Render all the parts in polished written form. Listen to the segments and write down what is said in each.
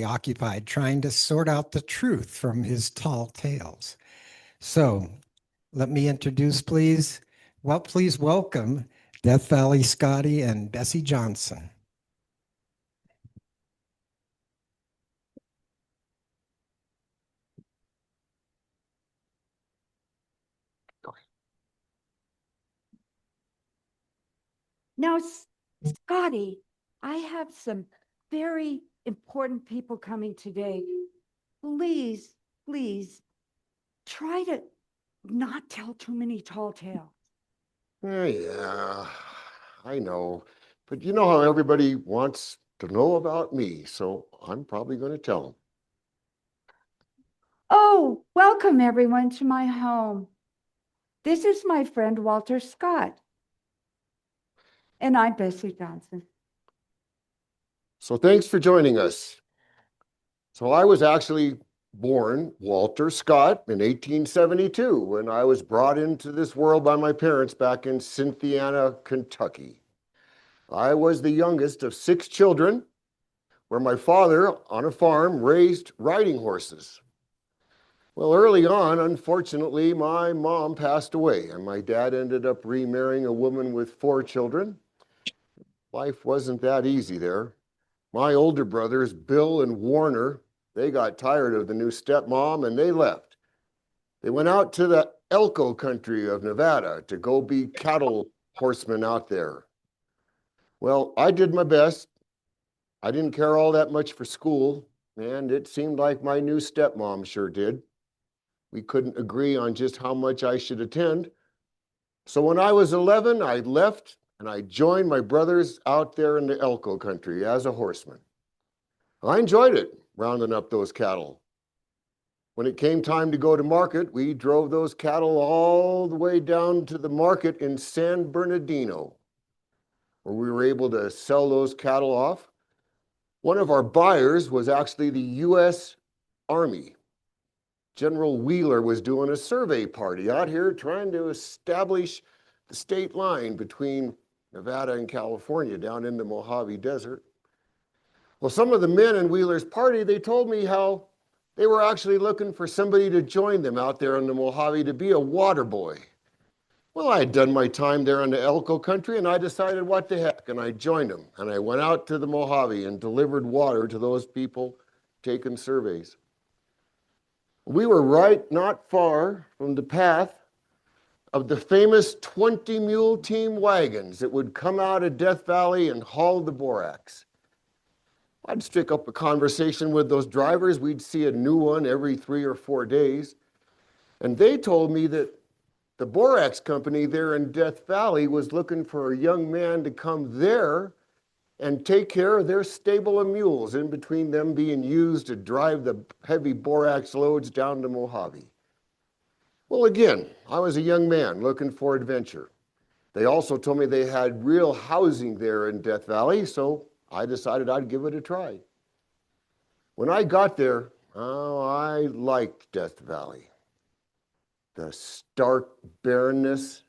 occupied trying to sort out the truth from his tall tales. So let me introduce, please welcome Death Valley Scotty and Bessie Johnson. Now, Scotty, I have some very important people coming today. Please, please, try to not tell too many tall tales. Yeah, I know. But you know how everybody wants to know about me, so I'm probably going to tell them. Oh, welcome everyone to my home. This is my friend Walter Scott. And I'm Bessie Johnson. So thanks for joining us. So I was actually born Walter Scott in 1872 when I was brought into this world by my parents back in Cynthiana, Kentucky. I was the youngest of 6 children, where my father on a farm raised riding horses. Well, early on, unfortunately, my mom passed away and my dad ended up remarrying a woman with 4 children. Life wasn't that easy there. My older brothers, Bill and Warner, they got tired of the new stepmom and they left. They went out to the Elko country of Nevada to go be cattle horsemen out there. Well, I did my best. I didn't care all that much for school, and it seemed like my new stepmom sure did. We couldn't agree on just how much I should attend. So when I was 11, I left and I joined my brothers out there in the Elko country as a horseman. I enjoyed it, rounding up those cattle. When it came time to go to market, we drove those cattle all the way down to the market in San Bernardino, where we were able to sell those cattle off. One of our buyers was actually the U.S. Army. General Wheeler was doing a survey party out here trying to establish the state line between Nevada and California down in the Mojave Desert. Well, some of the men in Wheeler's party, they told me how they were actually looking for somebody to join them out there in the Mojave to be a water boy. Well, I had done my time there in the Elko country and I decided what the heck, and I joined them. And I went out to the Mojave and delivered water to those people taking surveys. We were right not far from the path of the famous 20-mule team wagons that would come out of Death Valley and haul the borax. I'd stick up a conversation with those drivers. We'd see a new one every 3 or 4 days. And they told me that the borax company there in Death Valley was looking for a young man to come there and take care of their stable of mules in between them being used to drive the heavy borax loads down to Mojave. Well, again, I was a young man looking for adventure. They also told me they had real housing there in Death Valley, so I decided I'd give it a try. When I got there, I liked Death Valley. The stark barrenness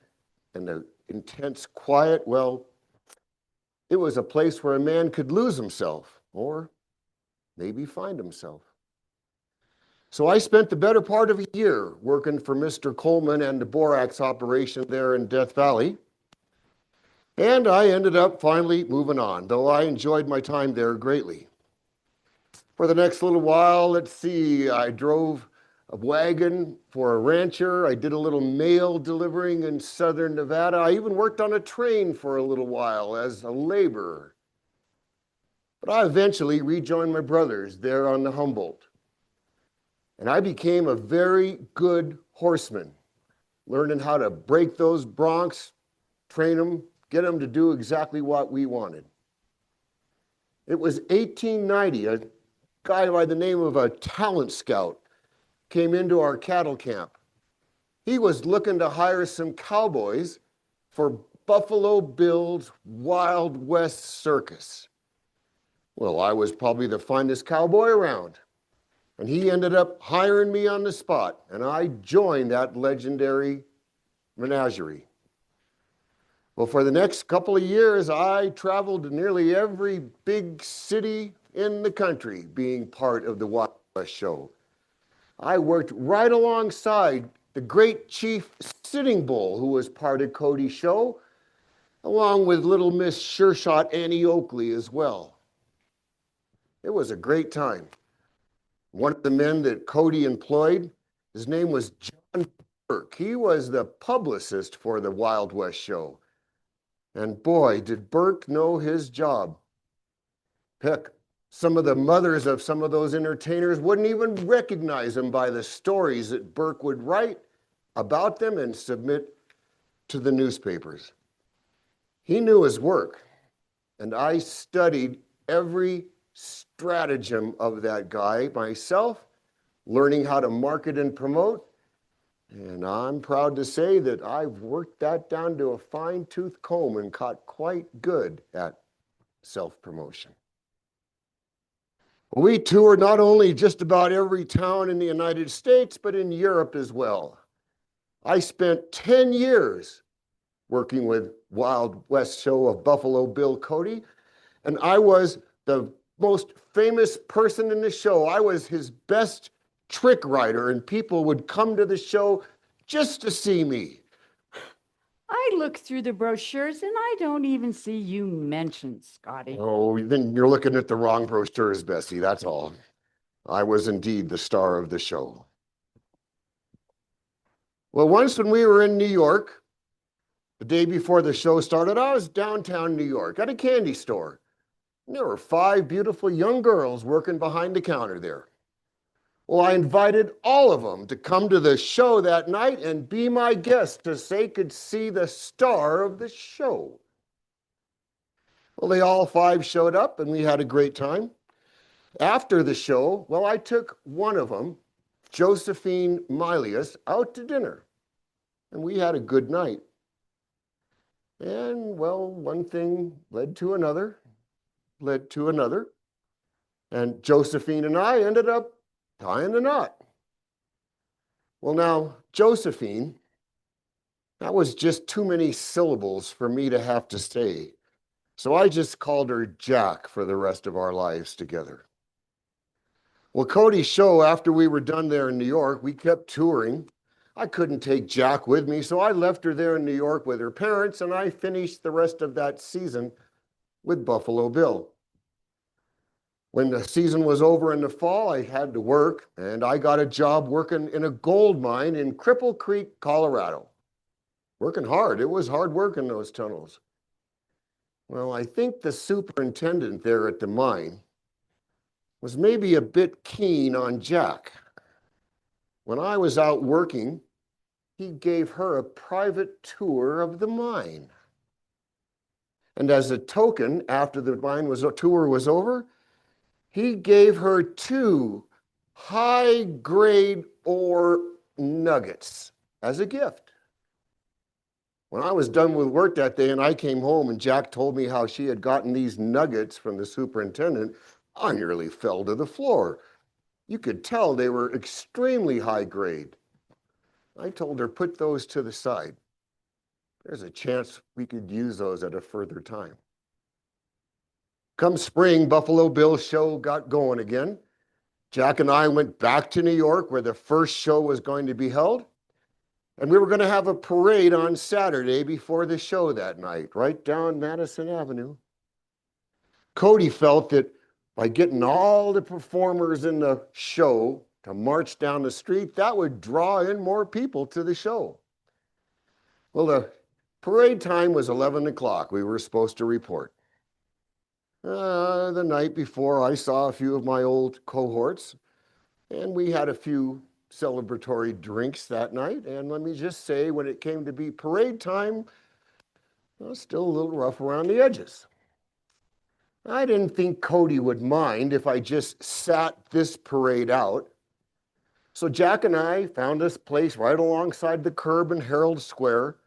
and the intense quiet, well, it was a place where a man could lose himself or maybe find himself. So I spent the better part of a year working for Mr. Coleman and the borax operation there in Death Valley. And I ended up finally moving on, though I enjoyed my time there greatly. For the next little while, let's see, I drove a wagon for a rancher. I did a little mail delivering in southern Nevada. I even worked on a train for a little while as a laborer. But I eventually rejoined my brothers there on the Humboldt. And I became a very good horseman, learning how to break those broncs, train them, get them to do exactly what we wanted. It was 1890, a guy by the name of a talent scout came into our cattle camp. He was looking to hire some cowboys for Buffalo Bill's Wild West Circus. Well, I was probably the finest cowboy around. And he ended up hiring me on the spot, and I joined that legendary menagerie. Well, for the next couple of years, I traveled to nearly every big city in the country being part of the Wild West show. I worked right alongside the great Chief Sitting Bull, who was part of Cody's show, along with little Miss Sure Shot Annie Oakley as well. It was a great time. One of the men that Cody employed, his name was John Burke. He was the publicist for the Wild West show. And boy, did Burke know his job. Heck, some of the mothers of some of those entertainers wouldn't even recognize him by the stories that Burke would write about them and submit to the newspapers. He knew his work, and I studied every stratagem of that guy myself, learning how to market and promote. And I'm proud to say that I've worked that down to a fine-tooth comb and got quite good at self-promotion. We toured not only just about every town in the United States, but in Europe as well. I spent 10 years working with Wild West show of Buffalo Bill Cody, and I was the most famous person in the show. I was his best trick writer, and people would come to the show just to see me. I looked through the brochures and I don't even see you mentioned, Scotty. Oh, then you're looking at the wrong brochures, Bessie, that's all. I was indeed the star of the show. Well, once when we were in New York, the day before the show started, I was downtown New York at a candy store. And there were 5 beautiful young girls working behind the counter there. Well, I invited all of them to come to the show that night and be my guests so they could see the star of the show. Well, they all 5 showed up and we had a great time. After the show, well, I took one of them, Josephine Milius, out to dinner. And we had a good night. And, well, one thing led to another, and Josephine and I ended up tying the knot. Well, now, Josephine, that was just too many syllables for me to have to say. So I just called her Jack for the rest of our lives together. Well, Cody's show, after we were done there in New York, we kept touring. I couldn't take Jack with me, so I left her there in New York with her parents, and I finished the rest of that season with Buffalo Bill. When the season was over in the fall, I had to work, and I got a job working in a gold mine in Cripple Creek, Colorado. Working hard. It was hard work in those tunnels. Well, I think the superintendent there at the mine was maybe a bit keen on Jack. When I was out working, he gave her a private tour of the mine. And as a token, after the tour was over, he gave her 2 high-grade ore nuggets as a gift. When I was done with work that day and I came home and Jack told me how she had gotten these nuggets from the superintendent, I nearly fell to the floor. You could tell they were extremely high grade. I told her, put those to the side. There's a chance we could use those at a further time. Come spring, Buffalo Bill's show got going again. Jack and I went back to New York where the first show was going to be held. And we were going to have a parade on Saturday before the show that night, right down Madison Avenue. Cody felt that by getting all the performers in the show to march down the street, that would draw in more people to the show. Well, the parade time was 11 o'clock. We were supposed to report. The night before, I saw a few of my old cohorts, and we had a few celebratory drinks that night. And let me just say, when it came to be parade time, I was still a little rough around the edges. I didn't think Cody would mind if I just sat this parade out. So Jack and I found this place right alongside the curb in Herald Square.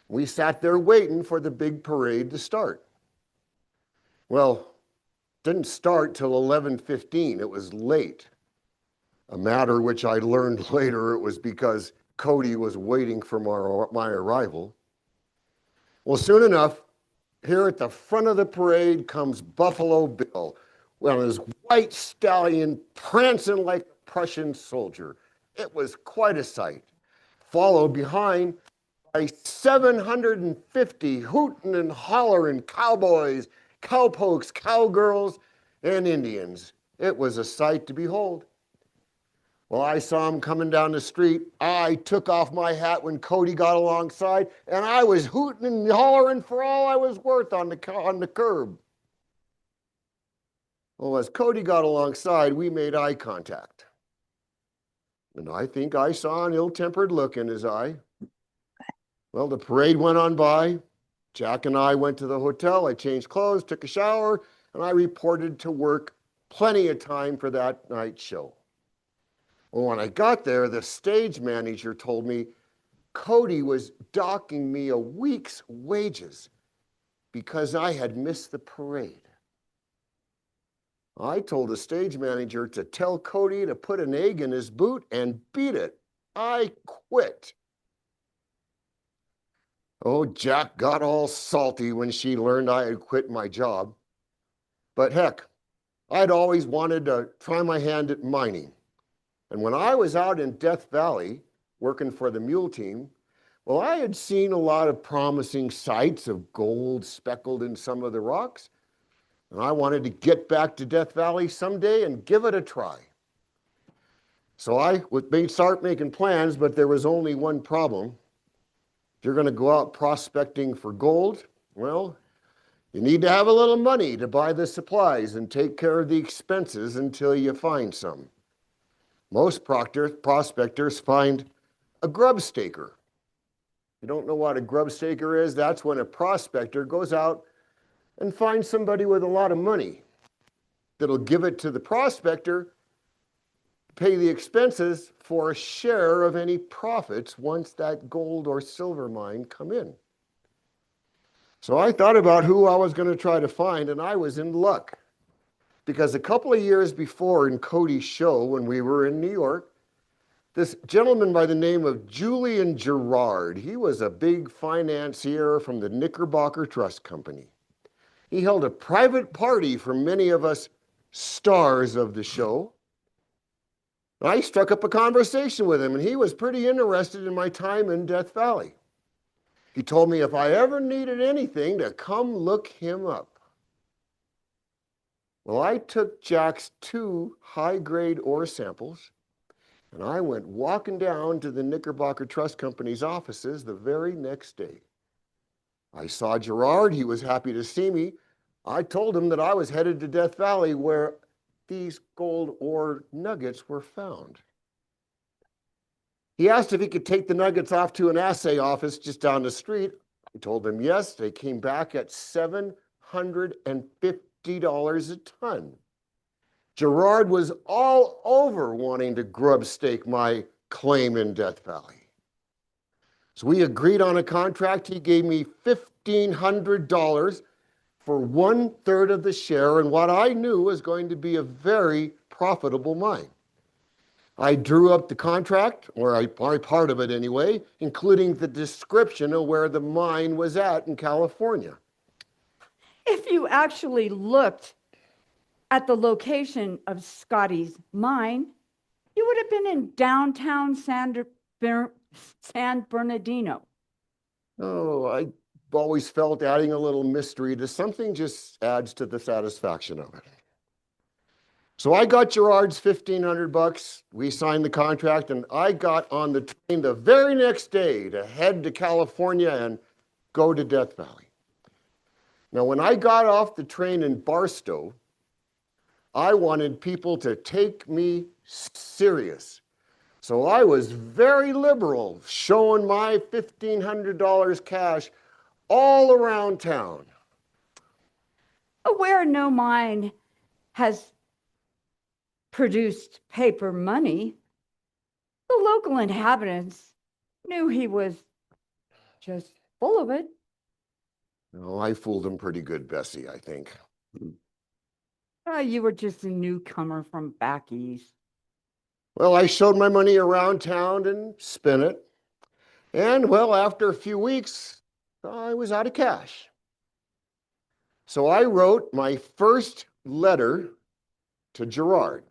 We sat there waiting for the big parade to start. Well, it didn't start till 11:15. It was late. A matter which I learned later it was because Cody was waiting for my arrival. Well, soon enough, here at the front of the parade comes Buffalo Bill Well, his white stallion prancing like a Prussian soldier. It was quite a sight. Followed behind by 750 hooting and hollering cowboys, cowpokes, cowgirls, and Indians. It was a sight to behold. Well, I saw him coming down the street. I took off my hat when Cody got alongside, and I was hooting and hollering for all I was worth on the curb. Well, as Cody got alongside, we made eye contact. And I think I saw an ill-tempered look in his eye. Well, the parade went on by. Jack and I went to the hotel. I changed clothes, took a shower, and I reported to work. Plenty of time for that night's show. Well, when I got there, the stage manager told me Cody was docking me a week's wages because I had missed the parade. I told the stage manager to tell Cody to put an egg in his boot and beat it. I quit. Oh, Jack got all salty when she learned I had quit my job. But heck, I'd always wanted to try my hand at mining. And when I was out in Death Valley working for the mule team, well, I had seen a lot of promising sites of gold speckled in some of the rocks. And I wanted to get back to Death Valley someday and give it a try. So I would start making plans, but there was only one problem. If you're going to go out prospecting for gold, well, you need to have a little money to buy the supplies and take care of the expenses until you find some. Most prospectors find a grub staker. You don't know what a grub staker is? That's when a prospector goes out and finds somebody with a lot of money that'll give it to the prospector, pay the expenses for a share of any profits once that gold or silver mine come in. So I thought about who I was going to try to find, and I was in luck. Because a couple of years before in Cody's show, when we were in New York, this gentleman by the name of Julian Gerard, he was a big financier from the Knickerbocker Trust Company. He held a private party for many of us stars of the show. I struck up a conversation with him, and he was pretty interested in my time in Death Valley. He told me if I ever needed anything to come look him up. Well, I took Jack's 2 high-grade ore samples, and I went walking down to the Knickerbocker Trust Company's offices the very next day. I saw Gerard. He was happy to see me. I told him that I was headed to Death Valley where these gold ore nuggets were found. He asked if he could take the nuggets off to an assay office just down the street. I told him yes. They came back at $750 a ton. Gerard was all over wanting to grub stake my claim in Death Valley. So we agreed on a contract. He gave me $1,500 for 1/3 of the share in what I knew was going to be a very profitable mine. I drew up the contract, or my part of it anyway, including the description of where the mine was at in California. If you actually looked at the location of Scotty's mine, you would have been in downtown San Bernardino. Oh, I always felt adding a little mystery to something just adds to the satisfaction of it. So I got Gerard's $1,500. We signed the contract, and I got on the train the very next day to head to California and go to Death Valley. Now, when I got off the train in Barstow, I wanted people to take me serious. So I was very liberal, showing my $1,500 cash all around town. Where no mine has produced paper money, the local inhabitants knew he was just full of it. No, I fooled him pretty good, Bessie, I think. You were just a newcomer from back east. Well, I showed my money around town and spent it. And, well, after a few weeks, I was out of cash. So I wrote my first letter to Gerard.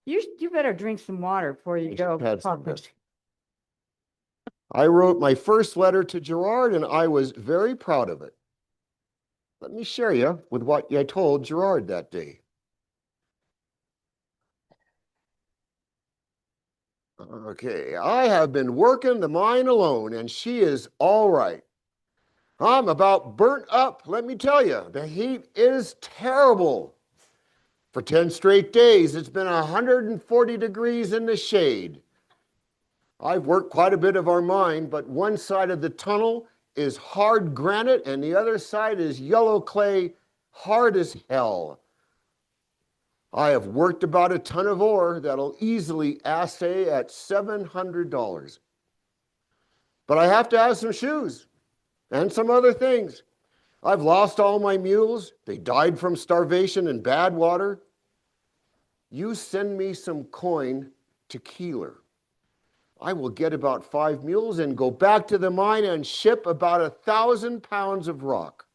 You better drink some water before you go. Had some, Papa. Bessie. I wrote my first letter to Gerard, and I was very proud of it. Let me share you with what I told Gerard that day. Okay, I have been working the mine alone, and she is all right. I'm about burnt up, let me tell you. The heat is terrible. For 10 straight days, it's been 140 degrees in the shade. I've worked quite a bit of our mine, but one side of the tunnel is hard granite and the other side is yellow clay, hard as hell. I have worked about a ton of ore that'll easily assay at $700. But I have to have some shoes and some other things. I've lost all my mules. They died from starvation and bad water. You send me some coin to Keeler. I will get about 5 mules and go back to the mine and ship about 1,000 pounds of rock.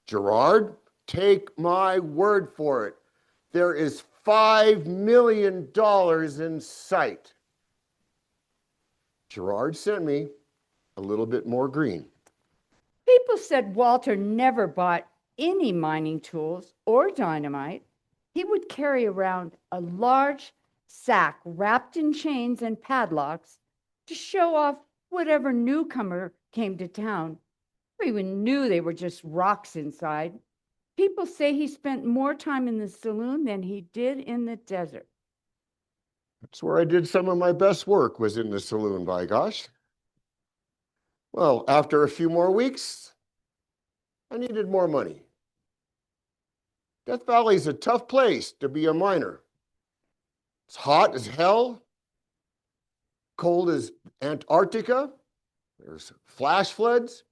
Gerard, take my word for it. There is $5 million in sight. Gerard sent me a little bit more green. People said Walter never bought any mining tools or dynamite. He would carry around a large sack wrapped in chains and padlocks to show off whatever newcomer came to town. We even knew they were just rocks inside. People say he spent more time in the saloon than he did in the desert. That's where I did some of my best work, was in the saloon, by gosh. Well, after a few more weeks, I needed more money. Death Valley's a tough place to be a miner. It's hot as hell, cold as Antarctica. There's flash floods,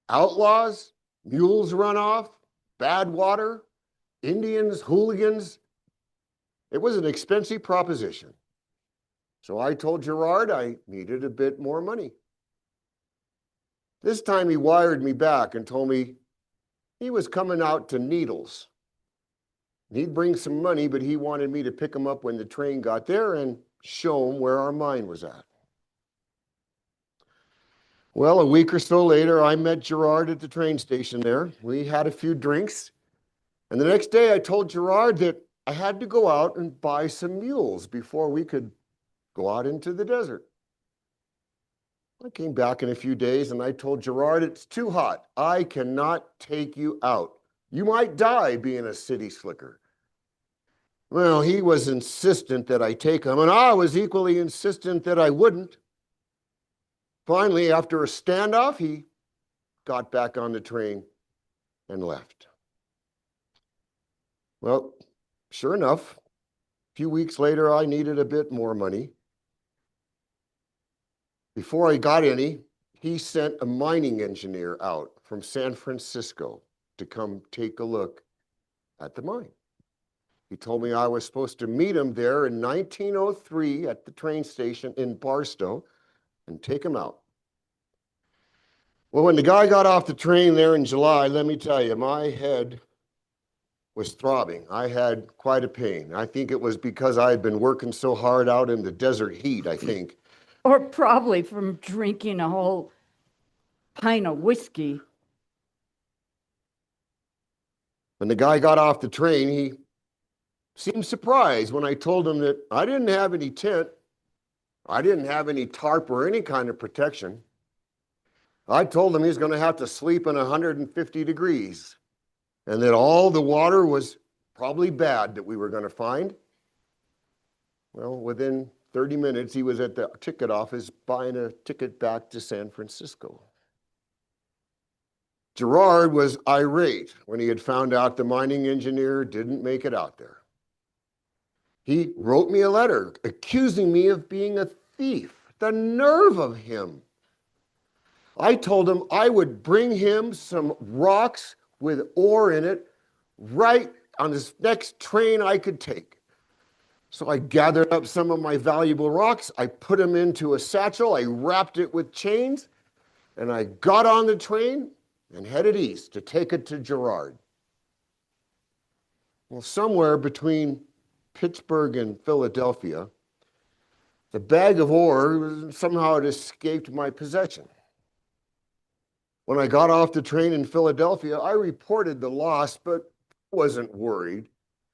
outlaws, mules run off, bad water, Indians, hooligans. It was an expensive proposition. So I told Gerard I needed a bit more money. This time he wired me back and told me he was coming out to Needles. He'd bring some money, but he wanted me to pick him up when the train got there and show him where our mine was at. Well, a week or so later, I met Gerard at the train station there. We had a few drinks. And the next day I told Gerard that I had to go out and buy some mules before we could go out into the desert. I came back in a few days and I told Gerard, it's too hot. I cannot take you out. You might die being a city slicker. Well, he was insistent that I take him, and I was equally insistent that I wouldn't. Finally, after a standoff, he got back on the train and left. Well, sure enough, a few weeks later, I needed a bit more money. Before I got any, he sent a mining engineer out from San Francisco to come take a look at the mine. He told me I was supposed to meet him there in 1903 at the train station in Barstow and take him out. Well, when the guy got off the train there in July, let me tell you, my head was throbbing. I had quite a pain. I think it was because I had been working so hard out in the desert heat, I think. Or probably from drinking a whole pint of whiskey. When the guy got off the train, he seemed surprised when I told him that I didn't have any tent. I didn't have any tarp or any kind of protection. I told him he was going to have to sleep in 150 degrees and that all the water was probably bad that we were going to find. Well, within 30 minutes, he was at the ticket office buying a ticket back to San Francisco. Gerard was irate when he had found out the mining engineer didn't make it out there. He wrote me a letter accusing me of being a thief. The nerve of him. I told him I would bring him some rocks with ore in it right on this next train I could take. So I gathered up some of my valuable rocks. I put them into a satchel. I wrapped it with chains, and I got on the train and headed east to take it to Gerard. Well, somewhere between Pittsburgh and Philadelphia, the bag of ore somehow had escaped my possession. When I got off the train in Philadelphia, I reported the loss, but wasn't worried.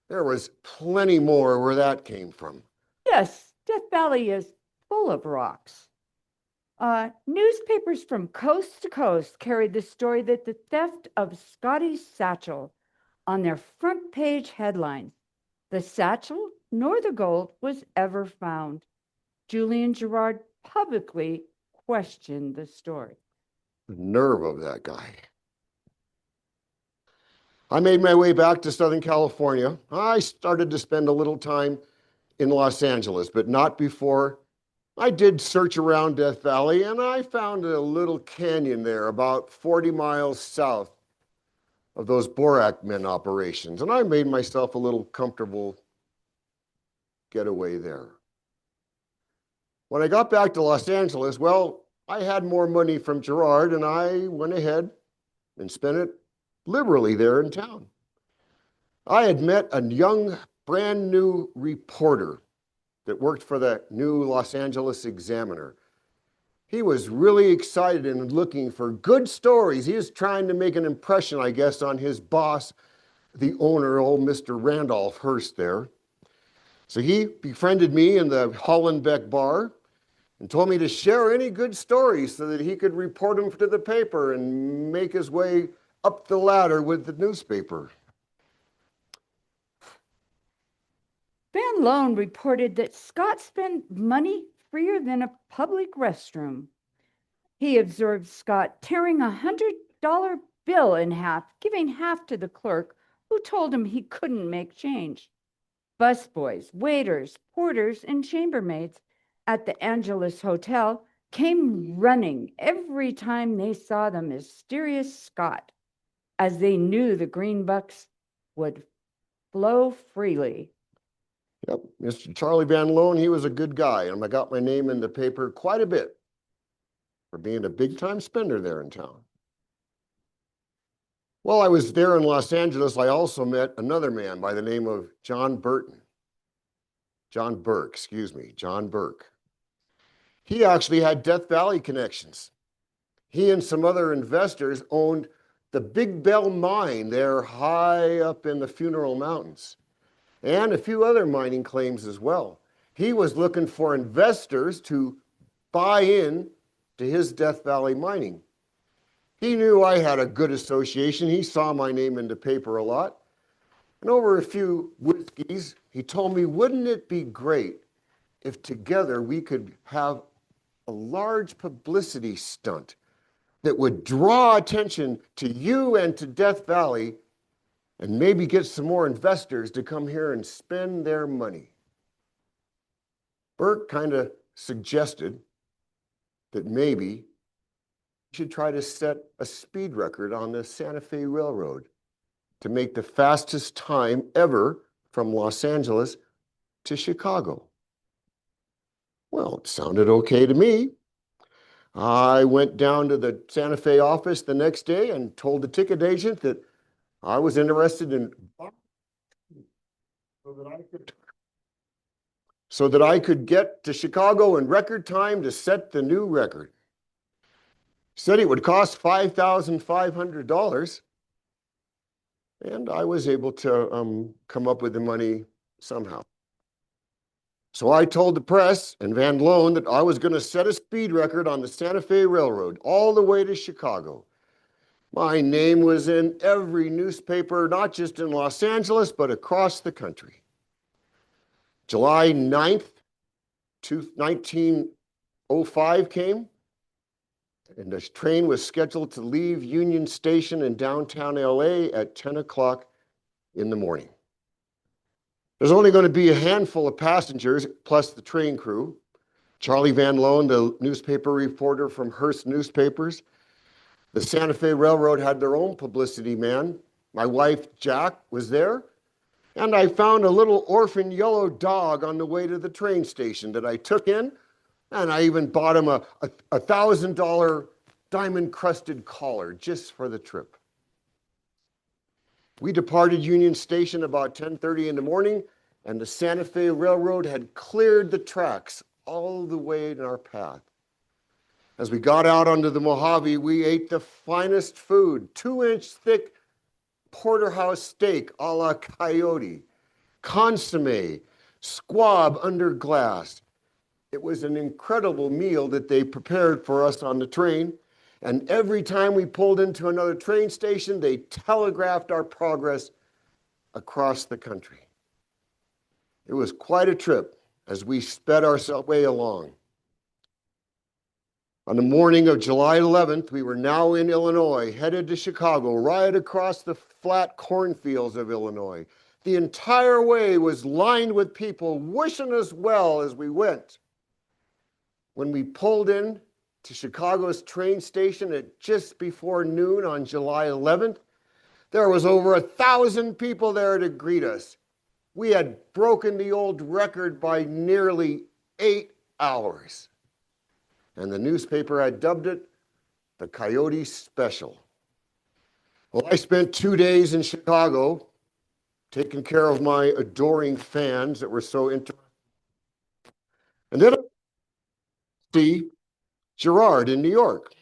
There was plenty more where that came from. Yes, Death Valley is full of rocks. Newspapers from coast to coast carried the story that the theft of Scotty's satchel on their front page headlines. The satchel nor the gold was ever found. Julian Gerard publicly questioned the story. The nerve of that guy. I made my way back to Southern California. I started to spend a little time in Los Angeles, but not before I did search around Death Valley, and I found a little canyon there about 40 miles south of those Borak men operations, and I made myself a little comfortable getaway there. When I got back to Los Angeles, well, I had more money from Gerard, and I went ahead and spent it liberally there in town. I had met a young, brand new reporter that worked for the new Los Angeles Examiner. He was really excited and looking for good stories. He was trying to make an impression, I guess, on his boss, the owner, old Mr. Randolph Hearst there. So he befriended me in the Hollenbeck bar and told me to share any good stories so that he could report them to the paper and make his way up the ladder with the newspaper. Van Loan reported that Scott spent money freer than a public restroom. He observed Scott tearing a $100 bill in half, giving half to the clerk, who told him he couldn't make change. Busboys, waiters, porters, and chambermaids at the Angelus Hotel came running every time they saw the mysterious Scott, as they knew the greenbucks would flow freely. Yep, Mr. Charlie Van Loan, he was a good guy, and I got my name in the paper quite a bit for being a big-time spender there in town. While I was there in Los Angeles, I also met another man by the name of John Burke. He actually had Death Valley connections. He and some other investors owned the Big Bell mine there high up in the Funeral Mountains, and a few other mining claims as well. He was looking for investors to buy in to his Death Valley mining. He knew I had a good association. He saw my name in the paper a lot. And over a few whiskeys, he told me, wouldn't it be great if together we could have a large publicity stunt that would draw attention to you and to Death Valley, and maybe get some more investors to come here and spend their money. Burke kind of suggested that maybe we should try to set a speed record on the Santa Fe Railroad to make the fastest time ever from Los Angeles to Chicago. Well, it sounded okay to me. I went down to the Santa Fe office the next day and told the ticket agent that I was interested in so that I could get to Chicago in record time to set the new record. He said it would cost $5,500, and I was able to come up with the money somehow. So I told the press and Van Loan that I was going to set a speed record on the Santa Fe Railroad all the way to Chicago. My name was in every newspaper, not just in Los Angeles, but across the country. July 9th, 1905 came, and the train was scheduled to leave Union Station in downtown LA at 10 o'clock in the morning. There's only going to be a handful of passengers, plus the train crew. Charlie Van Loan, the newspaper reporter from Hearst Newspapers. The Santa Fe Railroad had their own publicity man. My wife, Jack, was there. And I found a little orphan yellow dog on the way to the train station that I took in, and I even bought him a $1,000 diamond-crusted collar just for the trip. We departed Union Station about 10:30 in the morning, and the Santa Fe Railroad had cleared the tracks all the way in our path. As we got out onto the Mojave, we ate the finest food, 2-inch thick porterhouse steak a la coyote, consomme, squab under glass. It was an incredible meal that they prepared for us on the train. And every time we pulled into another train station, they telegraphed our progress across the country. It was quite a trip as we sped our way along. On the morning of July 11th, we were now in Illinois, headed to Chicago, right across the flat cornfields of Illinois. The entire way was lined with people wishing us well as we went. When we pulled in to Chicago's train station at just before noon on July 11th, there was over 1,000 people there to greet us. We had broken the old record by nearly 8 hours. And the newspaper had dubbed it the Coyote Special. Well, I spent 2 days in Chicago taking care of my adoring fans that were so interested. And then I see Gerard in New York.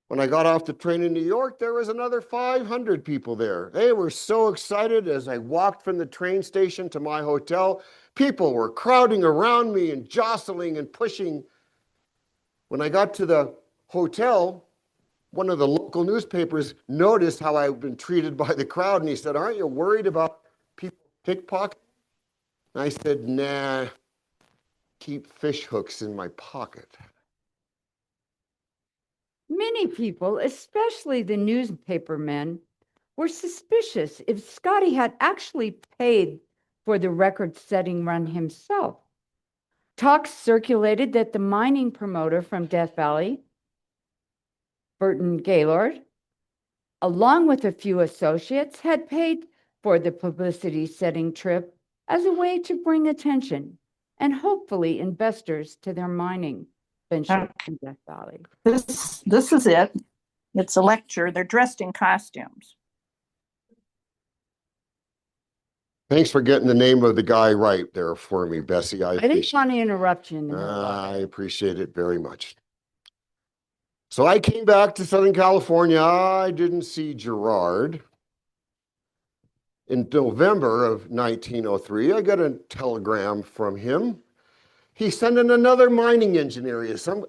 When I got off the train in New York, there was another 500 people there. They were so excited as I walked from the train station to my hotel. People were crowding around me and jostling and pushing. When I got to the hotel, one of the local newspapers noticed how I'd been treated by the crowd, and he said, "Aren't you worried about people pickpocketing?" And I said, "Nah, keep fish hooks in my pocket." Many people, especially the newspaper men, were suspicious if Scotty had actually paid for the record-setting run himself. Talks circulated that the mining promoter from Death Valley, Burton Gaylord, along with a few associates, had paid for the publicity-setting trip as a way to bring attention and hopefully investors to their mining venture in Death Valley. This is it. It's a lecture. They're dressed in costumes. Thanks for getting the name of the guy right there for me, Bessie. I didn't want to interrupt you in the middle I of it. appreciate it very much. So I came back to Southern California. I didn't see Gerard. In November of 1903, I got a telegram from him. He sent in another mining engineer, some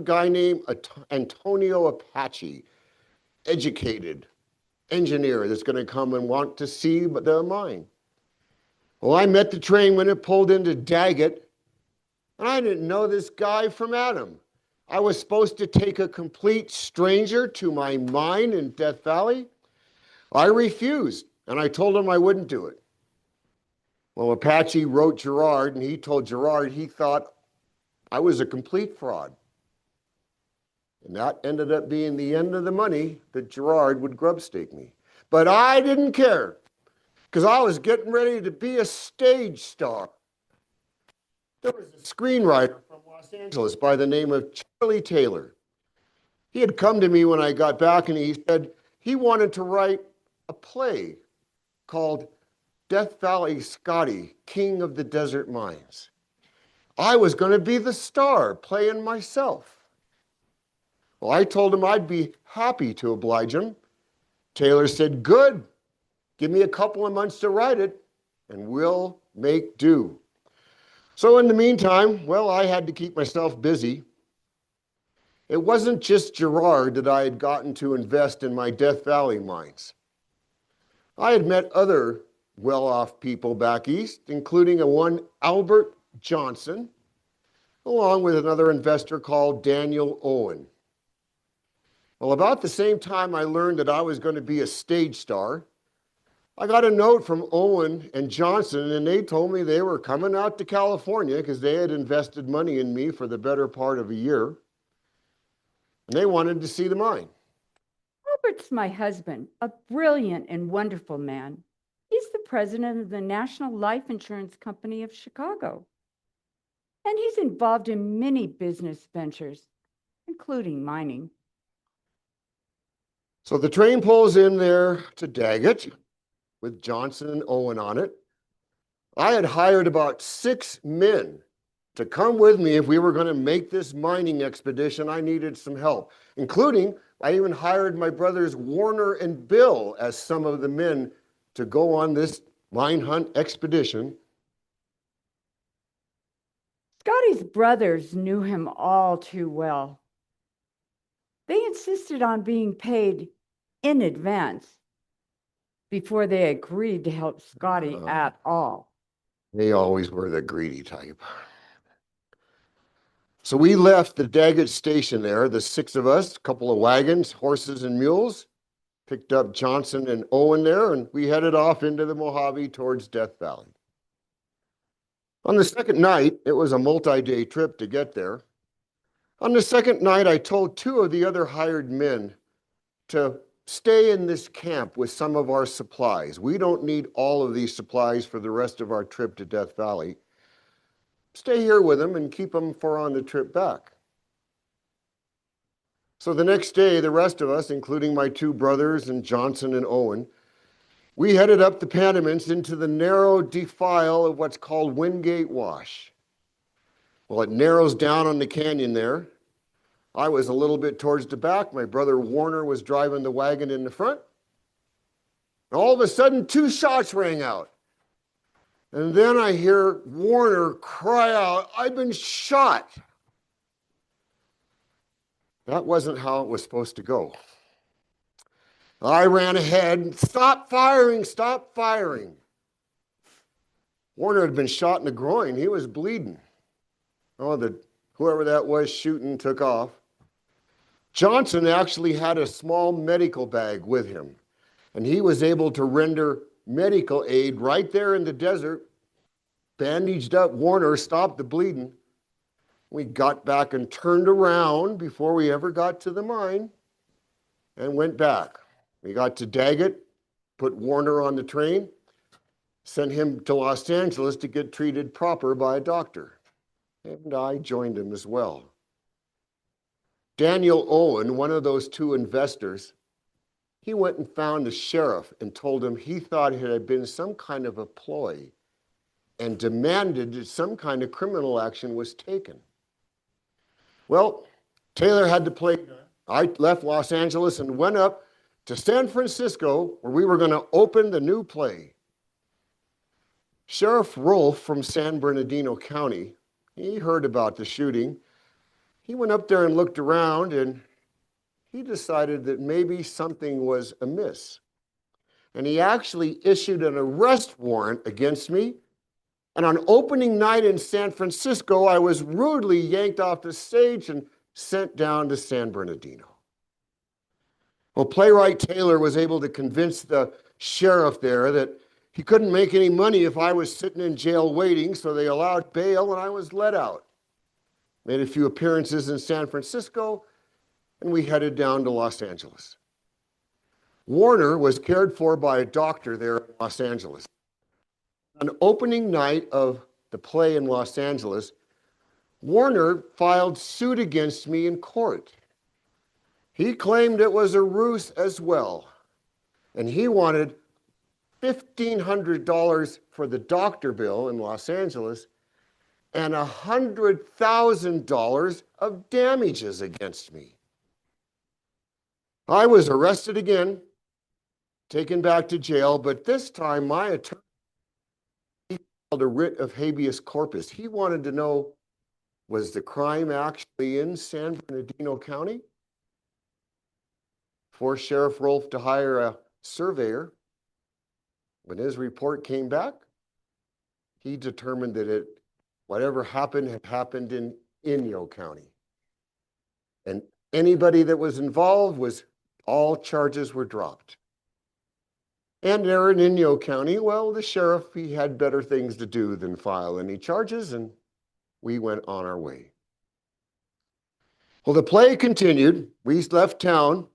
guy named Antonio Apache, educated engineer that's going to come and want to see the mine. Well, I met the train when it pulled into Daggett, and I didn't know this guy from Adam. I was supposed to take a complete stranger to my mine in Death Valley. I refused, and I told him I wouldn't do it. Well, Apache wrote Gerard, and he told Gerard he thought I was a complete fraud. And that ended up being the end of the money that Gerard would grubstake me. But I didn't care, because I was getting ready to be a stage star. There was a screenwriter from Los Angeles by the name of Charlie Taylor. He had come to me when I got back, and he said he wanted to write a play called Death Valley Scotty, King of the Desert Mines. I was going to be the star, playing myself. Well, I told him I'd be happy to oblige him. Taylor said, "Good. Give me a couple of months to write it, and we'll make do." So in the meantime, well, I had to keep myself busy. It wasn't just Gerard that I had gotten to invest in my Death Valley mines. I had met other well-off people back east, including one Albert Johnson, along with another investor called Daniel Owen. Well, about the same time I learned that I was going to be a stage star, I got a note from Owen and Johnson, and they told me they were coming out to California because they had invested money in me for the better part of a year, and they wanted to see the mine. Robert's my husband, a brilliant and wonderful man. He's the president of the National Life Insurance Company of Chicago. And he's involved in many business ventures, including mining. So the train pulls in there to Daggett. with Johnson and Owen on it. I had hired about 6 men to come with me if we were going to make this mining expedition. I needed some help, including I even hired my brothers Warner and Bill as some of the men to go on this mine hunt expedition. Scotty's brothers knew him all too well. They insisted on being paid in advance before they agreed to help Scotty at all. They always were the greedy type. So we left the Daggett station there, the 6 of us, a couple of wagons, horses and mules, picked up Johnson and Owen there, and we headed off into the Mojave towards Death Valley. On the second night, it was a multi-day trip to get there. On the second night, I told 2 of the other hired men to stay in this camp with some of our supplies. We don't need all of these supplies for the rest of our trip to Death Valley. Stay here with them and keep them for on the trip back. So the next day, the rest of us, including my 2 brothers and Johnson and Owen, we headed up the Panamints into the narrow defile of what's called Wingate Wash. Well, it narrows down on the canyon there. I was a little bit towards the back. My brother Warner was driving the wagon in the front. All of a sudden, 2 shots rang out. And then I hear Warner cry out, "I've been shot." That wasn't how it was supposed to go. I ran ahead, "Stop firing, stop firing." Warner had been shot in the groin. He was bleeding. Oh, whoever that was shooting took off. Johnson actually had a small medical bag with him, and he was able to render medical aid right there in the desert, bandaged up Warner, stopped the bleeding. We got back and turned around before we ever got to the mine and went back. We got to Daggett, put Warner on the train, sent him to Los Angeles to get treated proper by a doctor. And I joined him as well. Daniel Owen, one of those 2 investors, he went and found the sheriff and told him he thought it had been some kind of a ploy and demanded that some kind of criminal action was taken. Well, Taylor had to play. I left Los Angeles and went up to San Francisco where we were going to open the new play. Sheriff Rolfe from San Bernardino County, he heard about the shooting. He went up there and looked around, and he decided that maybe something was amiss. And he actually issued an arrest warrant against me. And on opening night in San Francisco, I was rudely yanked off the stage and sent down to San Bernardino. Well, playwright Taylor was able to convince the sheriff there that he couldn't make any money if I was sitting in jail waiting, so they allowed bail and I was let out. Made a few appearances in San Francisco, and we headed down to Los Angeles. Warner was cared for by a doctor there in Los Angeles. On opening night of the play in Los Angeles, Warner filed suit against me in court. He claimed it was a ruse as well, and he wanted $1,500 for the doctor bill in Los Angeles and $100,000 of damages against me. I was arrested again, taken back to jail, but this time my attorney filed a writ of habeas corpus. He wanted to know, was the crime actually in San Bernardino County? Forced Sheriff Rolfe to hire a surveyor. When his report came back, he determined that whatever happened had happened in Inyo County. And anybody that was involved all charges were dropped. And there in Inyo County, well, the sheriff, he had better things to do than file any charges, and we went on our way. Well, the play continued. We left town.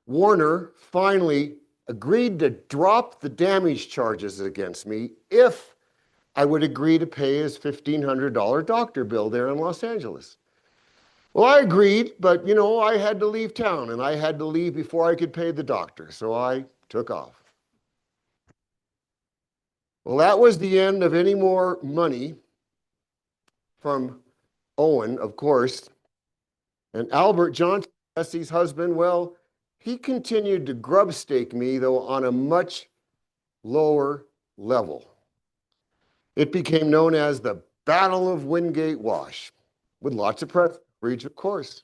Warner finally agreed to drop the damage charges against me if I would agree to pay his $1,500 doctor bill there in Los Angeles. Well, I agreed, but I had to leave town and I had to leave before I could pay the doctor, so I took off. Well, that was the end of any more money from Owen, of course. And Albert Johnson, Bessie's husband, well, he continued to grub stake me, though on a much lower level. It became known as the Battle of Wingate Wash, with lots of press coverage, of course.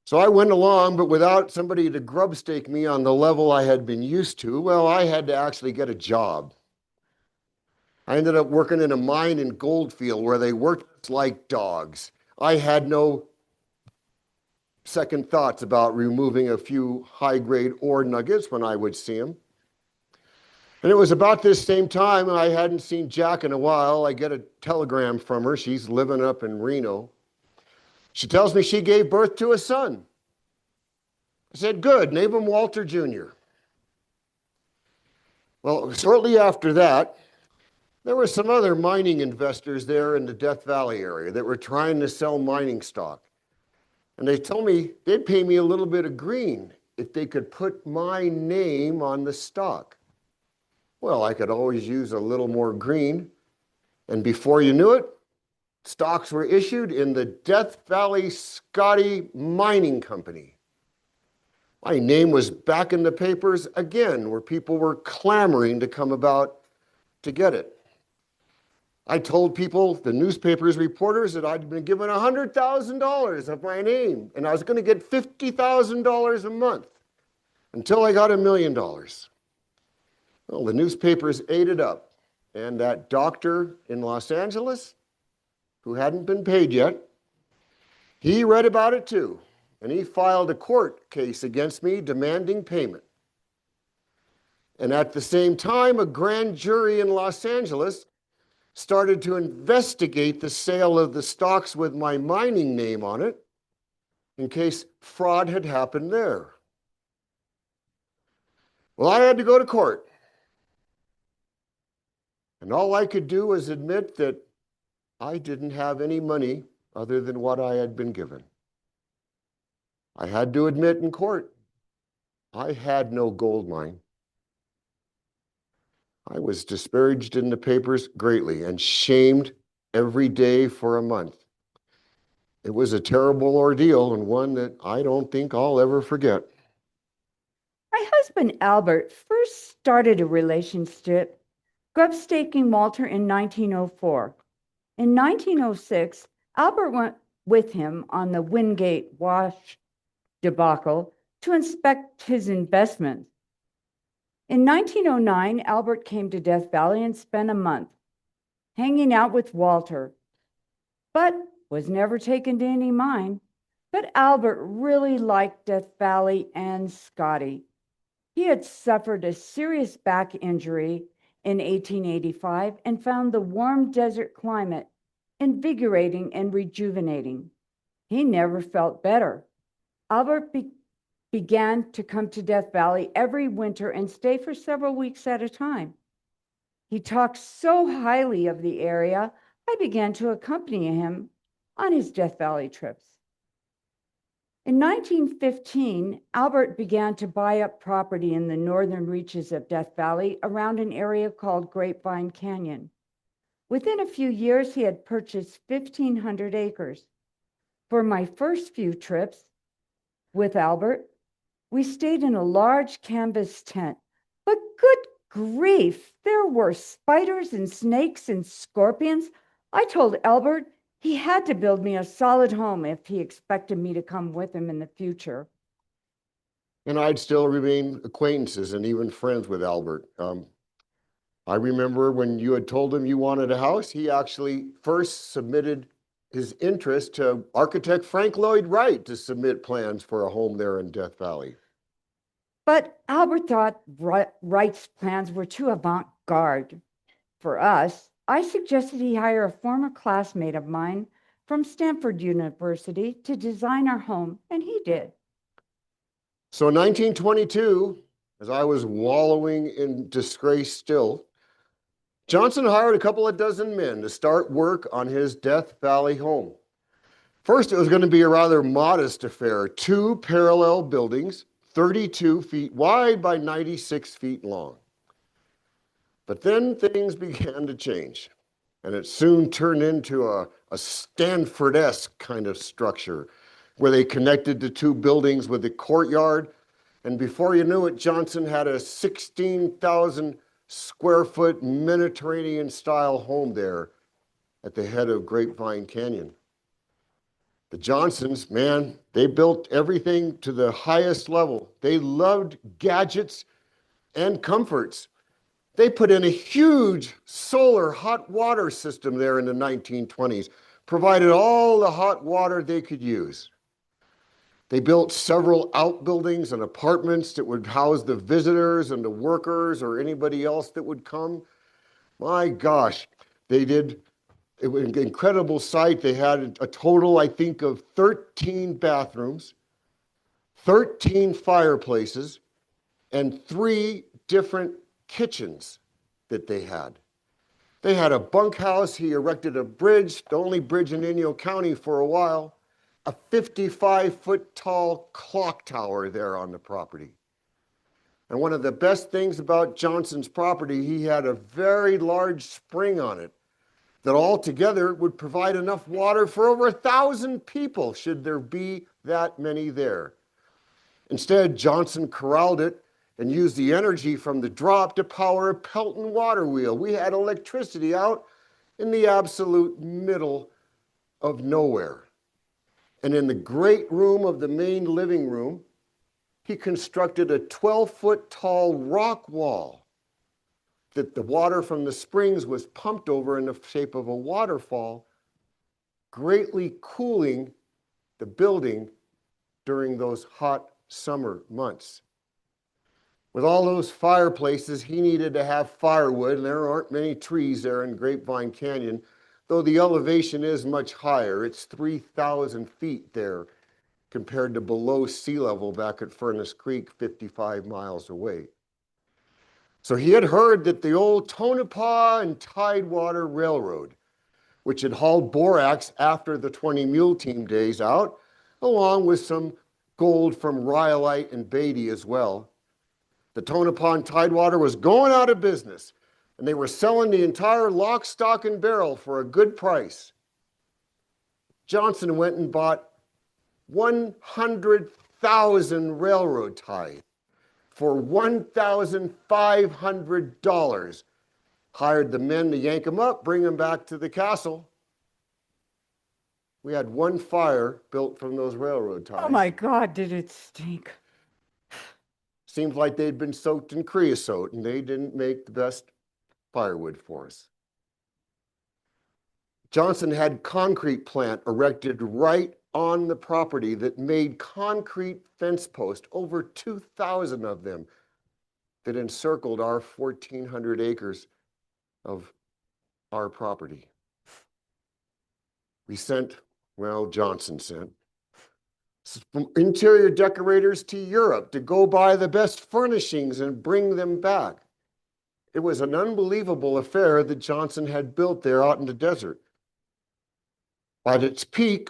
So I went along, but without somebody to grub stake me on the level I had been used to, well, I had to actually get a job. I ended up working in a mine in Goldfield where they worked like dogs. I had no second thoughts about removing a few high-grade ore nuggets when I would see them. And it was about this same time, I hadn't seen Jack in a while. I get a telegram from her. She's living up in Reno. She tells me she gave birth to a son. I said, good, name him Walter Jr. Well, shortly after that, there were some other mining investors there in the Death Valley area that were trying to sell mining stock. And they told me they'd pay me a little bit of green if they could put my name on the stock. Well, I could always use a little more green. And before you knew it, stocks were issued in the Death Valley Scotty Mining Company. My name was back in the papers again, where people were clamoring to come about to get it. I told people, the newspapers reporters, that I'd been given $100,000 of my name, and I was going to get $50,000 a month until I got $1 million. Well, the newspapers ate it up, and that doctor in Los Angeles, who hadn't been paid yet, he read about it too, and he filed a court case against me demanding payment. And at the same time, a grand jury in Los Angeles started to investigate the sale of the stocks with my mining name on it in case fraud had happened there. Well, I had to go to court. And all I could do was admit that I didn't have any money other than what I had been given. I had to admit in court, I had no gold mine. I was disparaged in the papers greatly and shamed every day for a month. It was a terrible ordeal and one that I don't think I'll ever forget. My husband Albert first started a relationship grub staking Walter in 1904. In 1906, Albert went with him on the Wingate Wash debacle to inspect his investments. In 1909, Albert came to Death Valley and spent a month hanging out with Walter, but was never taken to any mine. But Albert really liked Death Valley and Scotty. He had suffered a serious back injury in 1885 and found the warm desert climate invigorating and rejuvenating. He never felt better. Albert began to come to Death Valley every winter and stay for several weeks at a time. He talked so highly of the area, I began to accompany him on his Death Valley trips. In 1915, Albert began to buy up property in the northern reaches of Death Valley around an area called Grapevine Canyon. Within a few years, he had purchased 1,500 acres. For my first few trips with Albert, we stayed in a large canvas tent, but good grief, there were spiders and snakes and scorpions. I told Albert he had to build me a solid home if he expected me to come with him in the future. And I'd still remain acquaintances and even friends with Albert. I remember when you had told him you wanted a house, he actually first submitted his interest to architect Frank Lloyd Wright to submit plans for a home there in Death Valley. But Albert thought Wright's plans were too avant-garde for us. I suggested he hire a former classmate of mine from Stanford University to design our home, and he did. So in 1922, as I was wallowing in disgrace still, Johnson hired a couple of dozen men to start work on his Death Valley home. First, it was going to be a rather modest affair, 2 parallel buildings, 32 feet wide by 96 feet long. But then things began to change, and it soon turned into a Stanford-esque kind of structure where they connected the two buildings with a courtyard. And before you knew it, Johnson had a 16,000 square foot Mediterranean style home there at the head of Grapevine Canyon. The Johnsons, man, they built everything to the highest level. They loved gadgets and comforts. They put in a huge solar hot water system there in the 1920s, provided all the hot water they could use. They built several outbuildings and apartments that would house the visitors and the workers or anybody else that would come. My gosh, they did. It was an incredible sight. They had a total, I think, of 13 bathrooms, 13 fireplaces, and 3 different kitchens that they had. They had a bunkhouse. He erected a bridge, the only bridge in Inyo County for a while, a 55-foot tall clock tower there on the property. And one of the best things about Johnson's property, he had a very large spring on it that altogether would provide enough water for over 1,000 people, should there be that many there. Instead, Johnson corralled it and used the energy from the drop to power a Pelton water wheel. We had electricity out in the absolute middle of nowhere. And in the great room of the main living room, he constructed a 12-foot tall rock wall that the water from the springs was pumped over in the shape of a waterfall, greatly cooling the building during those hot summer months. With all those fireplaces, he needed to have firewood, and there aren't many trees there in Grapevine Canyon, though the elevation is much higher. It's 3,000 feet there compared to below sea level back at Furnace Creek, 55 miles away. So he had heard that the old Tonopah and Tidewater Railroad, which had hauled borax after the 20 Mule Team days out, along with some gold from rhyolite and Beatty as well. The Tonopah and Tidewater was going out of business, and they were selling the entire lock, stock, and barrel for a good price. Johnson went and bought 100,000 railroad ties for $1,500, hired the men to yank them up, bring them back to the castle. We had one fire built from those railroad ties. Oh my God, did it stink? Seems like they'd been soaked in creosote, and they didn't make the best firewood for us. Johnson had concrete plant erected right on the property that made concrete fence posts, over 2,000 of them, that encircled our 1,400 acres of our property. We sent, well, Johnson sent interior decorators to Europe to go buy the best furnishings and bring them back. It was an unbelievable affair that Johnson had built there out in the desert. At its peak,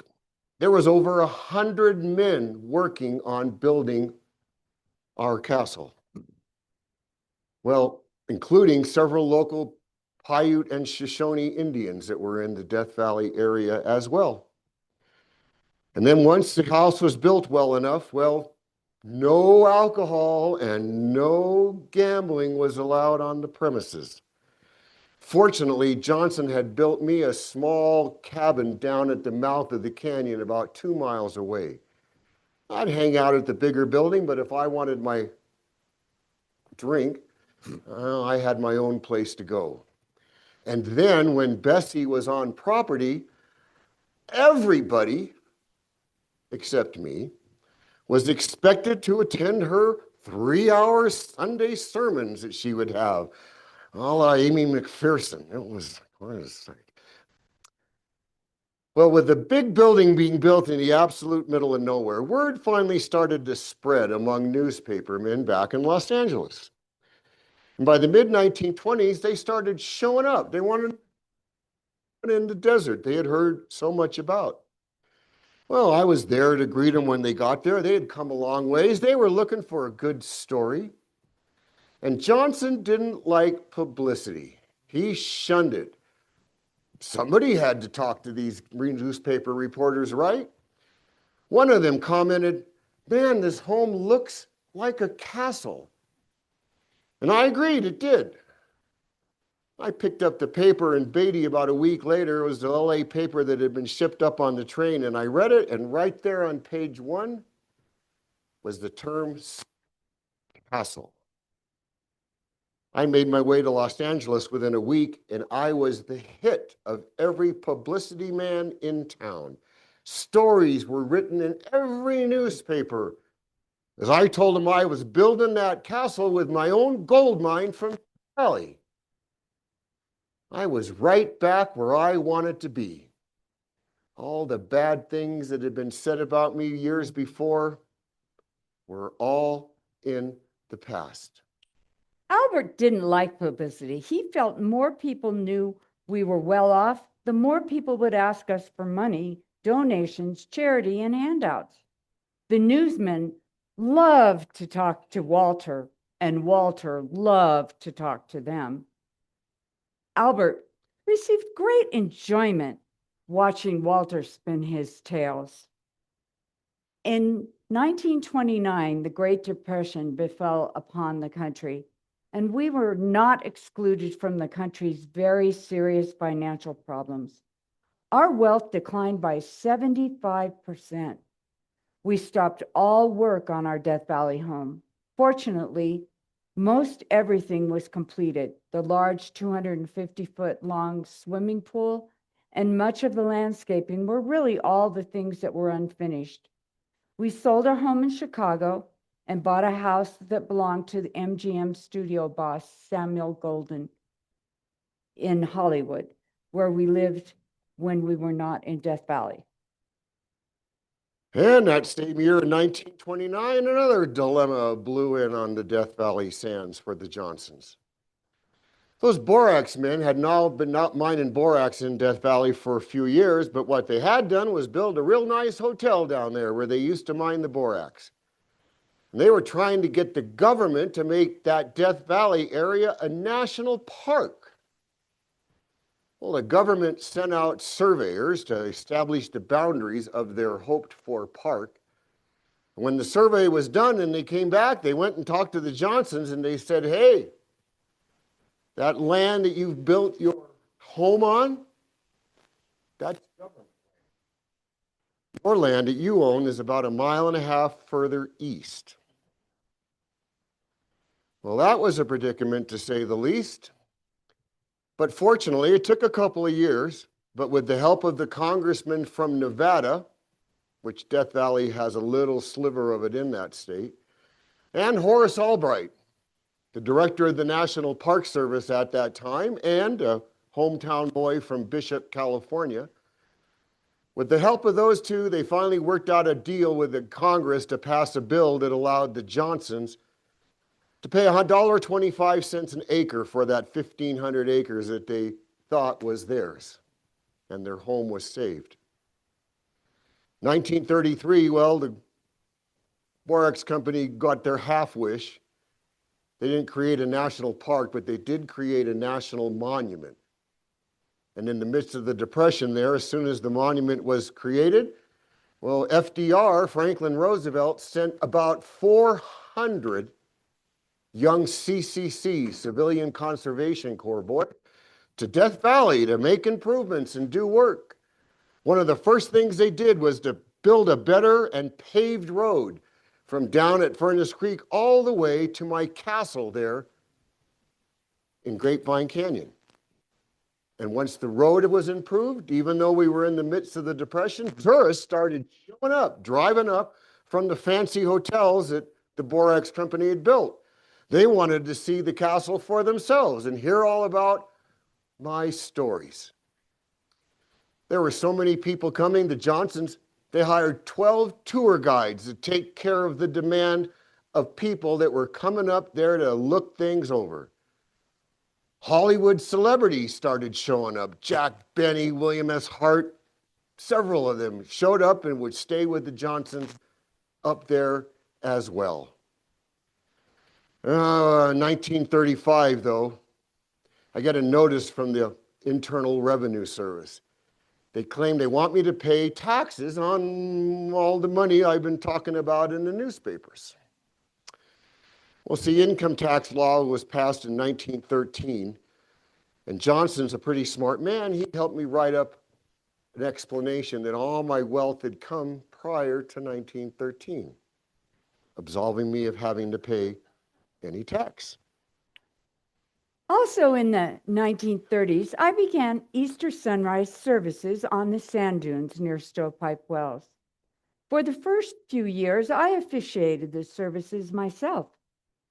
there was over 100 men working on building our castle. Well, including several local Paiute and Shoshone Indians that were in the Death Valley area as well. And then once the house was built well enough, well, no alcohol and no gambling was allowed on the premises. Fortunately, Johnson had built me a small cabin down at the mouth of the canyon about 2 miles away. I'd hang out at the bigger building, but if I wanted my drink, I had my own place to go. And then when Bessie was on property, everybody, except me, was expected to attend her 3-hour Sunday sermons that she would have. A la Amy McPherson. It was well, with the big building being built in the absolute middle of nowhere, word finally started to spread among newspapermen back in Los Angeles. And by the mid-1920s, they started showing up. They wanted in the desert they had heard so much about. Well, I was there to greet them when they got there. They had come a long ways. They were looking for a good story. And Johnson didn't like publicity. He shunned it. Somebody had to talk to these newspaper reporters, right? One of them commented, "Man, this home looks like a castle." And I agreed, it did. I picked up the paper in Beatty about a week later. It was the LA paper that had been shipped up on the train, and I read it, and right there on page 1 was the term castle. I made my way to Los Angeles within a week, and I was the hit of every publicity man in town. Stories were written in every newspaper as I told them I was building that castle with my own gold mine from Death Valley. I was right back where I wanted to be. All the bad things that had been said about me years before were all in the past. Albert didn't like publicity. He felt more people knew we were well off, the more people would ask us for money, donations, charity, and handouts. The newsmen loved to talk to Walter, and Walter loved to talk to them. Albert received great enjoyment watching Walter spin his tales. In 1929, the Great Depression befell upon the country, and we were not excluded from the country's very serious financial problems. Our wealth declined by 75%. We stopped all work on our Death Valley home. Fortunately, most everything was completed. The large 250-foot long swimming pool and much of the landscaping were really all the things that were unfinished. We sold our home in Chicago and bought a house that belonged to the MGM studio boss, Samuel Golden, in Hollywood, where we lived when we were not in Death Valley. And that same year in 1929, another dilemma blew in on the Death Valley sands for the Johnsons. Those borax men had now been not mining borax in Death Valley for a few years, but what they had done was build a real nice hotel down there where they used to mine the borax. And they were trying to get the government to make that Death Valley area a national park. Well, the government sent out surveyors to establish the boundaries of their hoped-for park. When the survey was done and they came back, they went and talked to the Johnsons and they said, "Hey, that land that you've built your home on, that's government land. Your land that you own is about 1.5 miles further east." Well, that was a predicament, to say the least. But fortunately, it took a couple of years, but with the help of the congressman from Nevada, which Death Valley has a little sliver of it in that state, and Horace Albright, the director of the National Park Service at that time, and a hometown boy from Bishop, California. With the help of those two, they finally worked out a deal with the Congress to pass a bill that allowed the Johnsons to pay $1.25 an acre for that 1,500 acres that they thought was theirs, and their home was saved. 1933, well, the Borax Company got their half wish. They didn't create a national park, but they did create a national monument. And in the midst of the Depression there, as soon as the monument was created, well, FDR, Franklin Roosevelt, sent about 400 young CCC, Civilian Conservation Corps boys, to Death Valley to make improvements and do work. One of the first things they did was to build a better and paved road from down at Furnace Creek all the way to my castle there in Grapevine Canyon. And once the road was improved, even though we were in the midst of the Depression, tourists started showing up, driving up from the fancy hotels that the Borax Company had built. They wanted to see the castle for themselves and hear all about my stories. There were so many people coming, the Johnsons, they hired 12 tour guides to take care of the demand of people that were coming up there to look things over. Hollywood celebrities started showing up. Jack Benny, William S. Hart, several of them showed up and would stay with the Johnsons up there as well. 1935, though, I get a notice from the Internal Revenue Service. They claim they want me to pay taxes on all the money I've been talking about in the newspapers. Well, see, income tax law was passed in 1913, and Johnson's a pretty smart man. He helped me write up an explanation that all my wealth had come prior to 1913, absolving me of having to pay any tax. Also in the 1930s, I began Easter sunrise services on the sand dunes near Stovepipe Wells. For the first few years, I officiated the services myself,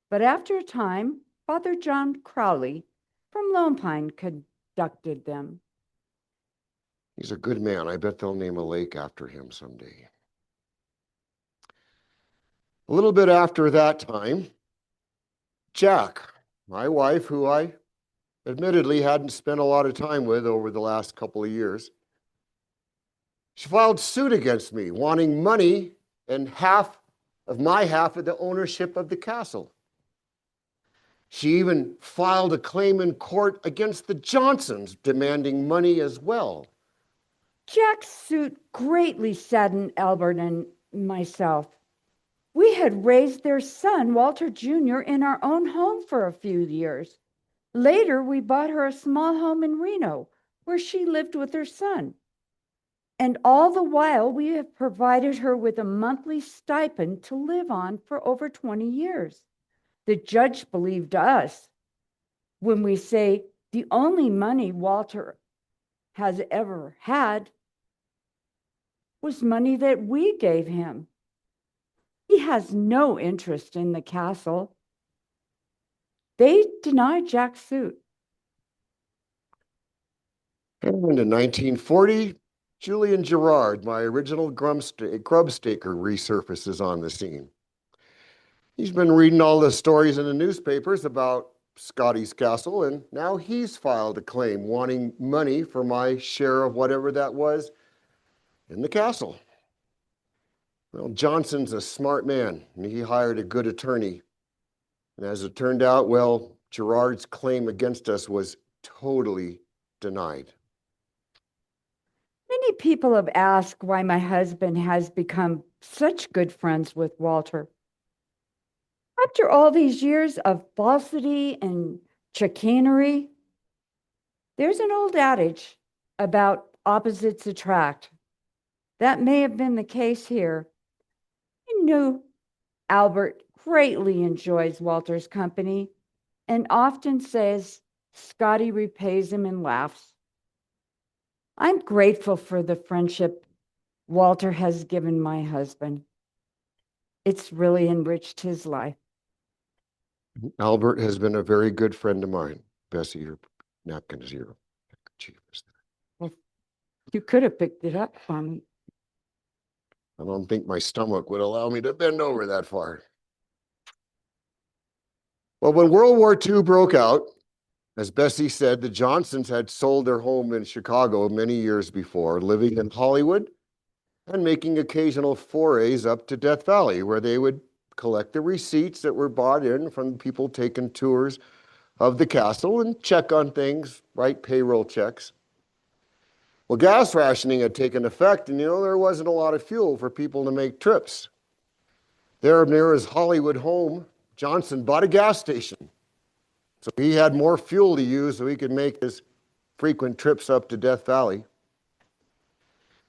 but after a time, Father John Crowley from Lone Pine conducted them. He's a good man. I bet they'll name a lake after him someday. A little bit after that time, Jack, my wife, who I admittedly hadn't spent a lot of time with over the last couple of years, she filed suit against me, wanting money and half of the ownership of the castle. She even filed a claim in court against the Johnsons, demanding money as well. Jack's suit greatly saddened Albert and myself. We had raised their son, Walter Jr., in our own home for a few years. Later, we bought her a small home in Reno, where she lived with her son. And all the while, we have provided her with a monthly stipend to live on for over 20 years. The judge believed us when we say the only money Walter has ever had was money that we gave him. He has no interest in the castle. They denied Jack's suit. And in 1940, Julian Gerard, my original grub staker, resurfaces on the scene. He's been reading all the stories in the newspapers about Scotty's castle, and now he's filed a claim wanting money for my share of whatever that was in the castle. Well, Johnson's a smart man, and he hired a good attorney. And as it turned out, well, Gerard's claim against us was totally denied. Many people have asked why my husband has become such good friends with Walter. After all these years of falsity and chicanery, there's an old adage about opposites attract. That may have been the case here. I knew Albert greatly enjoys Walter's company and often says Scotty repays him in laughs. I'm grateful for the friendship Walter has given my husband. It's really enriched his life. Albert has been a very good friend of mine. Bessie, your napkin is here. Chief is there. You could have picked it up for me. I don't think my stomach would allow me to bend over that far. Well, when World War II broke out, as Bessie said, the Johnsons had sold their home in Chicago many years before, living in Hollywood and making occasional forays up to Death Valley, where they would collect the receipts that were bought in from people taking tours of the castle and check on things, write payroll checks. Well, gas rationing had taken effect, and there wasn't a lot of fuel for people to make trips. There near his Hollywood home, Johnson bought a gas station. So he had more fuel to use so he could make his frequent trips up to Death Valley.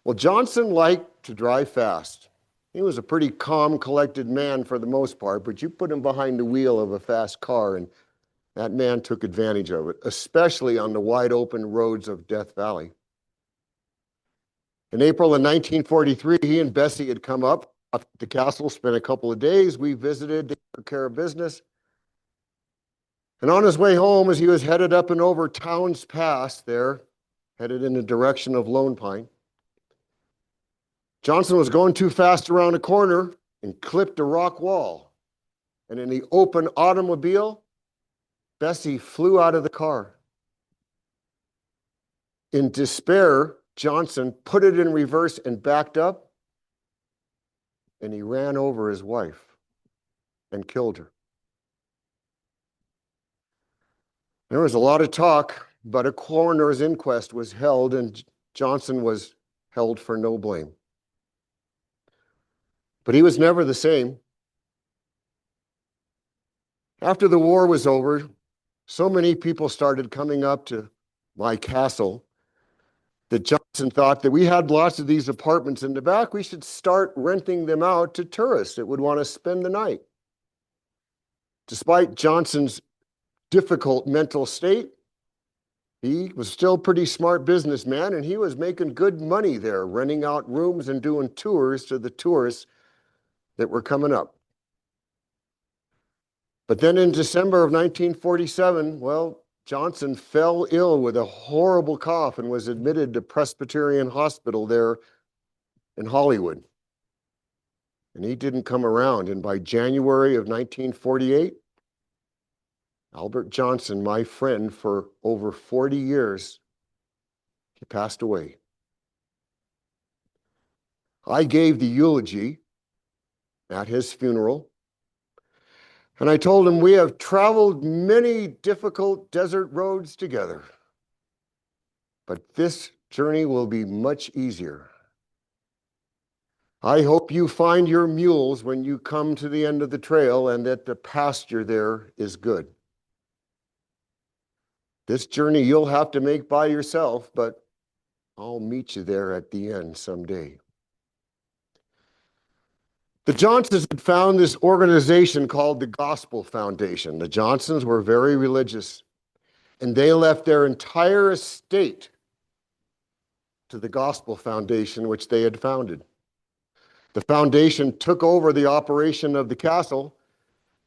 Well, Johnson liked to drive fast. He was a pretty calm, collected man for the most part, but you put him behind the wheel of a fast car and that man took advantage of it, especially on the wide open roads of Death Valley. In April of 1943, he and Bessie had come up at the castle, spent a couple of days. We visited, they took care of business. And on his way home, as he was headed up and over Towns Pass there, headed in the direction of Lone Pine, Johnson was going too fast around a corner and clipped a rock wall. And in the open automobile, Bessie flew out of the car. In despair, Johnson put it in reverse and backed up, and he ran over his wife and killed her. There was a lot of talk, but a coroner's inquest was held and Johnson was held for no blame. But he was never the same. After the war was over, so many people started coming up to my castle that Johnson thought that we had lots of these apartments in the back. We should start renting them out to tourists that would want to spend the night. Despite Johnson's difficult mental state, he was still a pretty smart businessman, and he was making good money there, renting out rooms and doing tours to the tourists that were coming up. But then in December of 1947, well, Johnson fell ill with a horrible cough and was admitted to Presbyterian Hospital there in Hollywood. And he didn't come around. And by January of 1948, Albert Johnson, my friend for over 40 years, he passed away. I gave the eulogy at his funeral. And I told him, we have traveled many difficult desert roads together, but this journey will be much easier. I hope you find your mules when you come to the end of the trail and that the pasture there is good. This journey you'll have to make by yourself, but I'll meet you there at the end someday. The Johnsons had found this organization called the Gospel Foundation. The Johnsons were very religious, and they left their entire estate to the Gospel Foundation, which they had founded. The foundation took over the operation of the castle,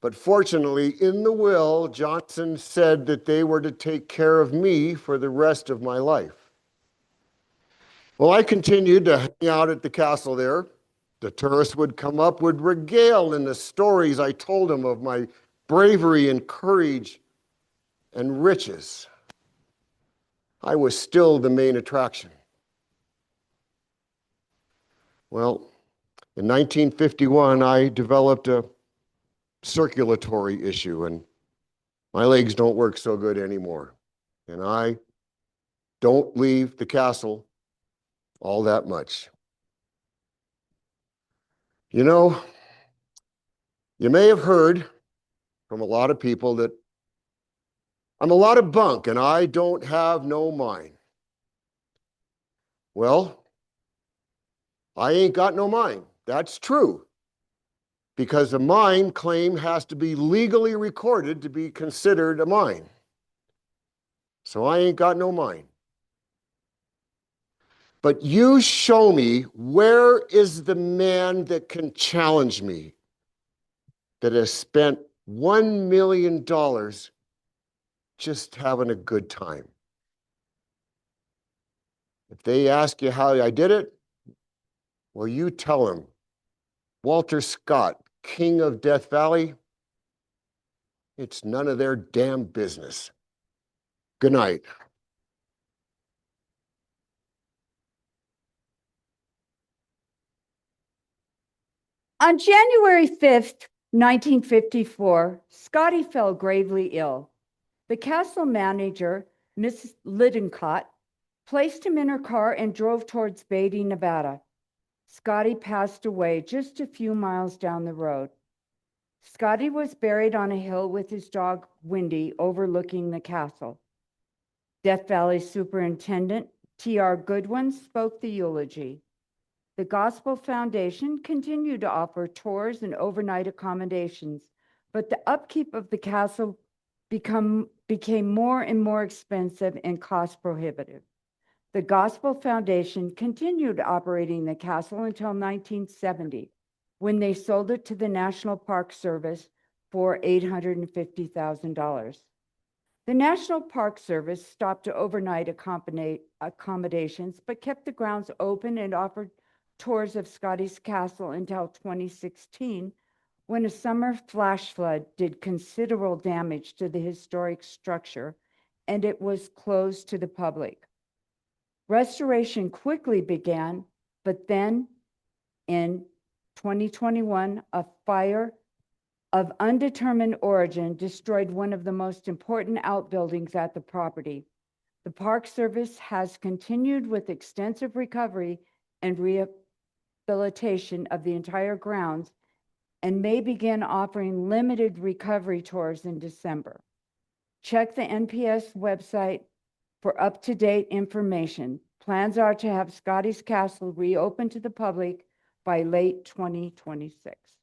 but fortunately, in the will, Johnson said that they were to take care of me for the rest of my life. Well, I continued to hang out at the castle there. The tourists would come up, would regale in the stories I told them of my bravery and courage and riches. I was still the main attraction. Well, in 1951, I developed a circulatory issue, and my legs don't work so good anymore. And I don't leave the castle all that much. You know, you may have heard from a lot of people that I'm a lot of bunk and I don't have no mind. Well, I ain't got no mind. That's true. Because a mine claim has to be legally recorded to be considered a mine. So I ain't got no mind. But you show me, where is the man that can challenge me, that has spent $1 million just having a good time? If they ask you how I did it, well, you tell them, Walter Scott, king of Death Valley, it's none of their damn business. Good night. On January 5th, 1954, Scotty fell gravely ill. The castle manager, Mrs. Lidencott, placed him in her car and drove towards Beatty, Nevada. Scotty passed away just a few miles down the road. Scotty was buried on a hill with his dog, Windy, overlooking the castle. Death Valley Superintendent T.R. Goodwin spoke the eulogy. The Gospel Foundation continued to offer tours and overnight accommodations, but the upkeep of the castle became more and more expensive and cost prohibitive. The Gospel Foundation continued operating the castle until 1970, when they sold it to the National Park Service for $850,000. The National Park Service stopped to overnight accommodations, but kept the grounds open and offered tours of Scotty's castle until 2016, when a summer flash flood did considerable damage to the historic structure, and it was closed to the public. Restoration quickly began, but then in 2021, a fire of undetermined origin destroyed one of the most important outbuildings at the property. The Park Service has continued with extensive recovery and rehabilitation of the entire grounds and may begin offering limited recovery tours in December. Check the NPS website for up-to-date information. Plans are to have Scotty's Castle reopened to the public by late 2026.